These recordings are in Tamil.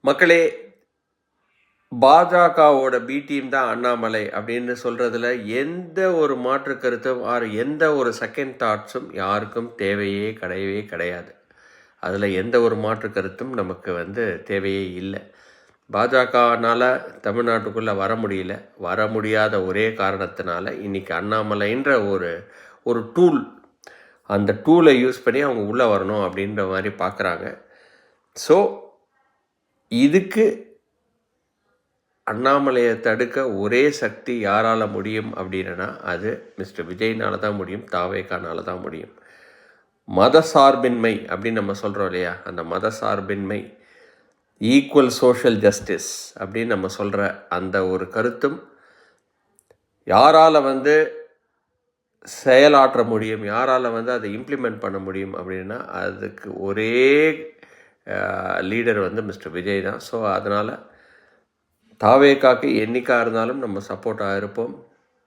மக்களே, பாஜகவோட பி டீம் தான் அண்ணாமலை அப்படின்னு சொல்கிறதுல எந்த ஒரு மாற்று கருத்தும் எந்த ஒரு செகண்ட் தாட்ஸும் யாருக்கும் தேவையே கிடையாது. அதில் எந்த ஒரு மாற்று கருத்தும் நமக்கு தேவையே இல்லை. பாஜகனால் தமிழ்நாட்டுக்குள்ளே வர முடியாத ஒரே காரணத்தினால இன்றைக்கி அண்ணாமலைன்ற ஒரு டூல், அந்த டூலை யூஸ் பண்ணி அவங்க உள்ளே வரணும் அப்படின்ற மாதிரி பார்க்குறாங்க. ஸோ இதுக்கு அண்ணாமலையை தடுக்க ஒரே சக்தி யாரால் முடியும் அப்படின்னா அது மிஸ்டர் விஜய்னால தான் முடியும், தாவேக்கானால தான் முடியும். மத சார்பின்மை அப்படின்னு நம்ம சொல்கிறோம் இல்லையா, அந்த மத சார்பின்மை, ஈக்குவல் சோஷியல் ஜஸ்டிஸ் அப்படின்னு நம்ம சொல்கிற அந்த ஒரு கருத்தும் யாரால் செயலாற்ற முடியும், யாரால் அதை இம்ப்ளிமெண்ட் பண்ண முடியும் அப்படின்னா அதுக்கு ஒரே லீடர் மிஸ்டர் விஜய் தான். ஸோ அதனால் தாவேக்காக்கு என்னைக்காக இருந்தாலும் நம்ம சப்போர்ட்டாக இருப்போம்.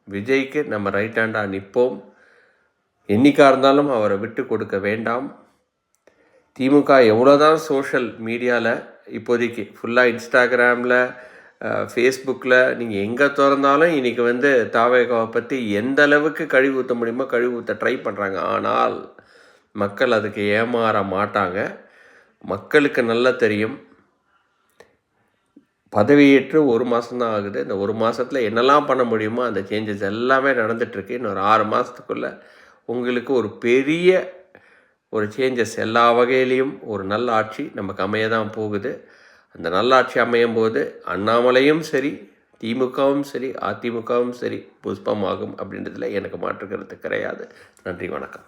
விஜய்க்கு நம்ம ரைட் ஹேண்டாக நிற்போம். என்னைக்காக இருந்தாலும் அவரை விட்டு கொடுக்க வேண்டாம். திமுக எவ்வளோதான் சோஷியல் மீடியாவில் இப்போதைக்கு ஃபுல்லாக இன்ஸ்டாகிராமில், ஃபேஸ்புக்கில் நீங்கள் எங்கே திறந்தாலும் இன்றைக்கி தாவேக்காவை பற்றி எந்த அளவுக்கு கழுவி ஊற்ற முடியுமோ கழுவி ஊற்ற ட்ரை பண்ணுறாங்க. ஆனால் மக்கள் அதுக்கு ஏமாற மாட்டாங்க. மக்களுக்கு நல்லா தெரியும், பதவியேற்று 1 மாதம்தான் ஆகுது. இந்த 1 மாதத்தில் என்னெல்லாம் பண்ண முடியுமோ அந்த சேஞ்சஸ் எல்லாமே நடந்துகிட்ருக்கு. இன்னொரு 6 மாதத்துக்குள்ளே உங்களுக்கு ஒரு பெரிய சேஞ்சஸ் எல்லா வகையிலையும் ஒரு நல்ல ஆட்சி நமக்கு அமைய தான் போகுது. அந்த நல்லாட்சி அமையும் போது அண்ணாமலையும் சரி, திமுகவும் சரி, அதிமுகவும் சரி புஷ்பமாகும் அப்படின்றதுல எனக்கு மாற்று கருத்து கிடையாது. நன்றி, வணக்கம்.